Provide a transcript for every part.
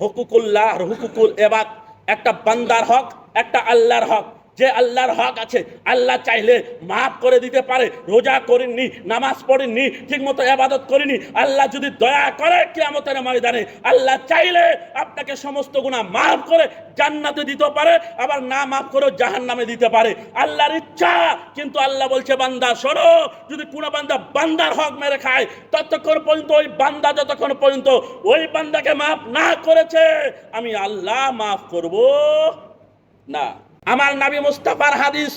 হুকুকুল্লাহ আর হুকুকুল এবাদ, একটা বান্দার হক, একটা আল্লাহর হক। যে আল্লাহর হক আছে, আল্লাহ চাইলে মাফ করে দিতে পারে। রোজা করেননি, নামাজ পড়েননি, ঠিক মতো ইবাদত করেনি, আল্লাহ যদি দয়া করে কিয়ামতের ময়দানে আল্লাহ চাইলে আপনাকে সমস্ত গুনাহ মাফ করে জান্নাতে দিতে পারে, আবার না মাফ করে জাহান্নামে দিতে পারে। আল্লাহর ইচ্ছা। কিন্তু আল্লাহ বলছে, বান্দা শোনো, যদি কোনো বান্দা বান্দার হক মেরে খায়, ততক্ষণ পর্যন্ত ওই বান্দা যতক্ষণ পর্যন্ত ওই বান্দাকে মাফ না করেছে, আমি আল্লাহ মাফ করব না। আমার নবী মুস্তাফার হাদিস,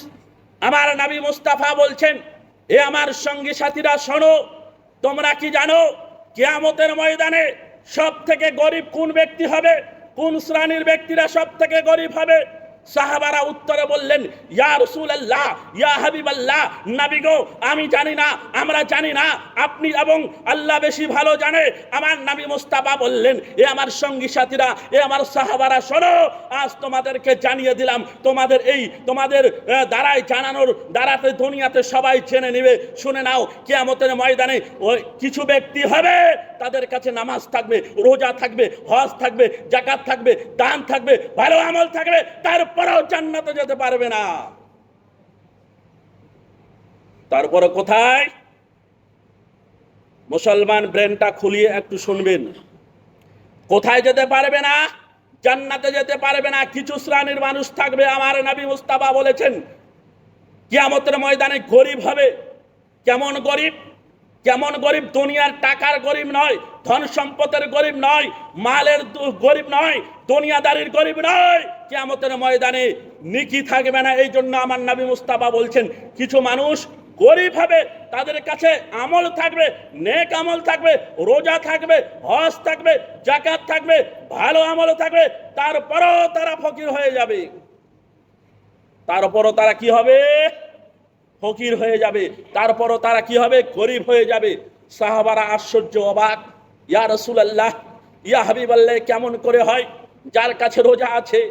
আমার নবী মুস্তাফা বলছেন, এ আমার সঙ্গী সাথীরা শোনো, তোমরা কি জানো কিয়ামতের ময়দানে সব থেকে গরিব কোন ব্যক্তি হবে? কোন শ্রেণীর ব্যক্তিরা সব থেকে গরিব হবে? সাহাবারা উত্তরে বললেন, ইয়া রাসূলুল্লাহ, ইয়া হাবিবাল্লাহ, নবী গো, আমি জানি না, আমরা জানি না, আপনি এবং আল্লাহ বেশি ভালো জানে। আমার নবী মুস্তাফা বললেন, এ আমার সঙ্গী সাথীরা, এ আমার সাহাবারা শোনো, আজ তোমাদেরকে জানিয়ে দিলাম, তোমাদের দ্বারাই জানানোর দ্বারাতে দুনিয়াতে সবাই জেনে নেবে। শুনে নাও, কিয়ামতের ময়দানে ওই কিছু ব্যক্তি হবে, তাদের কাছে নামাজ থাকবে, রোজা থাকবে, হজ থাকবে, যাকাত থাকবে, দান থাকবে, ভালো আমল থাকবে, তারপরেও জান্নাতে যেতে পারবে না। তারপরে কোথায়? মুসলমান ব্রেনটা খুলিয়ে একটু শুনবেন। কোথায় যেতে পারবে না? জান্নাতে যেতে পারবে না। কিছু শ্রেণীর মানুষ থাকবে, আমার নবী মুস্তাফা বলেছেন, কিয়ামতের ময়দানে গরিব হবে। কেমন গরিব? কেমন গরিব? দুনিয়ার টাকার গরিব নয়, ধন সম্পদের গরিব নয়, মালের গরিব নয়, দুনিয়াদারির গরিব নয়। কিয়ামতের ময়দানে নেকি থাকবে না। এই জন্য আমার নবী মুস্তাফা বলছেন, কিছু মানুষ গরিব হবে, তাদের কাছে আমল থাকবে, নেক আমল থাকবে, রোজা থাকবে, হজ থাকবে, যাকাত থাকবে, ভালো আমল থাকবে, তারপরও তারা ফকির হয়ে যাবে। তারপরও তারা কি হবে? ফকির হয়ে যাবে। তারপরও তারা কি হবে? গরিব হয়ে যাবে। সাহাবারা আশ্চর্য, অবাক, ইয়া রাসূলুল্লাহ, ইয়া হাবিবাল্লাহ, কেমন করে হয়? যার কাছে রোজা আছে,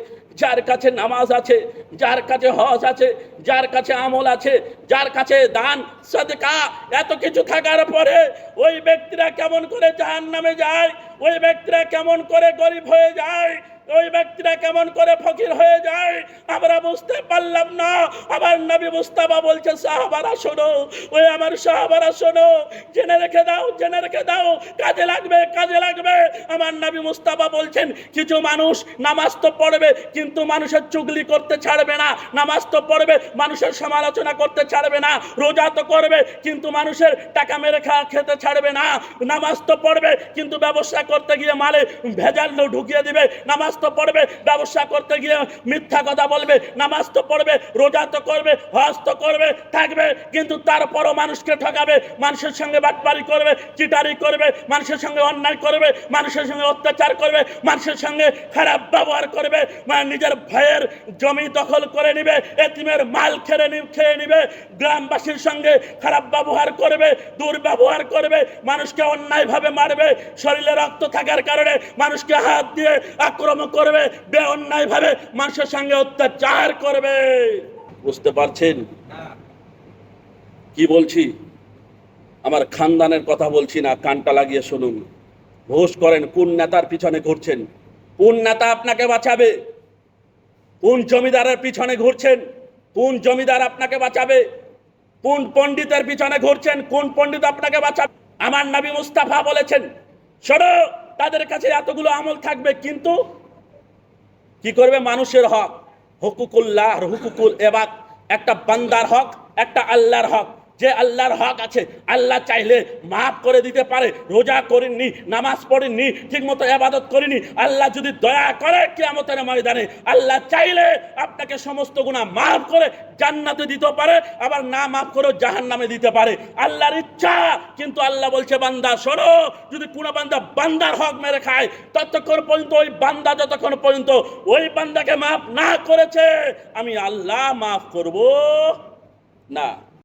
যার কাছে নামাজ আছে, যার কাছে হজ আছে, যার কাছে আমল আছে, যার কাছে দান সাদকা এত কিছু থাকার পরে ওই ব্যক্তিরা কেমন করে জাহান্নামে যায়? ওই ব্যক্তিরা কেমন করে গরিব হয়ে যায়? ওই ব্যক্তিরা কেমন করে ফকির হয়ে যায়? আমরা বুঝতে পারলাম না। আবার নবী মুস্তাফা বলছে, সাহাবারা শোনো, ওই আমার সাহাবারা শোনো, জেনে রেখে দাও, জেনে রেখে দাও, কাজে লাগবে, কাজে লাগবে। আমার নবী মুস্তাফা বলছেন, কিছু মানুষ নামাজ তো পড়বে, কিন্তু মানুষের চুগলি করতে ছাড়বে না। নামাজ তো পড়বে, মানুষের সমালোচনা করতে ছাড়বে না। রোজা তো করবে, কিন্তু মানুষের টাকা মেরে খেতে ছাড়বে না। নামাজ তো পড়বে, কিন্তু ব্যবসা করতে গিয়ে মালে ভেজাল ঢুকিয়ে দিবে। নামাজ তো পড়বে, ব্যবসা করতে গিয়ে মিথ্যা কথা বলবে। নামাজ তো পড়বে, রোজা তো করবে, হজ তো করবে, থাকবে, কিন্তু তারপরও মানুষকে ঠকাবে, মানুষের সঙ্গে বাটপারি করবে, চিটারি করবে, মানুষের সঙ্গে অন্যায় করবে, মানুষের সঙ্গে অত্যাচার করবে, মানুষের সঙ্গে খারাপ ব্যবহার করবে, নিজের ভাইয়ের জমি দখল করে নিবে, এতিমের মাল খেয়ে নিবে, গ্রামবাসীর সঙ্গে খারাপ ব্যবহার করবে, দুর্ব্যবহার করবে, মানুষকে অন্যায়ভাবে মারবে, শরীরে রক্ত থাকার কারণে মানুষকে হাত দিয়ে আক্রমণ করবে, বেঅন্যায়ভাবে মানুষের সঙ্গে অত্যাচার করবে। বুঝতে পারছেন কি বলছি? আমার খানদানের কথা বলছি না, কানটা লাগিয়ে শুনুন। ঘোষ করেন, কোন নেতার পিছনে ঘুরছেন? কোন নেতা আপনাকে বাঁচাবে? কোন জমিদারের পিছনে ঘুরছেন? কোন জমিদার আপনাকে বাঁচাবে? কোন পণ্ডিতের পিছনে ঘুরছেন? কোন পণ্ডিত আপনাকে বাঁচাবে? আমার নবী মুস্তাফা বলেছেন, শোনো, তাদের কাছে এতগুলো আমল থাকবে, কিন্তু কি করবে? মানুষের হক, হুকুকুল্লাহ আর হুকুকুল এবাদ, একটা বান্দার হক, একটা আল্লাহর হক। যে আল্লাহর হক আছে, আল্লাহ চাইলে মাফ করে দিতে পারে। রোজা করেননি, নামাজ পড়েননি, ঠিক মতো ইবাদত করেনি, আল্লাহ যদি দয়া করে কিয়ামতের ময়দানে আল্লাহ চাইলে আপনাকে সমস্ত গুনাহ মাফ করে জান্নাতে দিতে পারে, আবার না মাফ করে জাহান্নামে দিতে পারে। আল্লাহর ইচ্ছা। কিন্তু আল্লাহ বলছে, বান্দা শোনো, যদি কোনো বান্দা বান্দার হক মেরে খায়, ততক্ষণ পর্যন্ত ওই বান্দা যতক্ষণ পর্যন্ত ওই বান্দাকে মাফ না করেছে, আমি আল্লাহ মাফ করব না।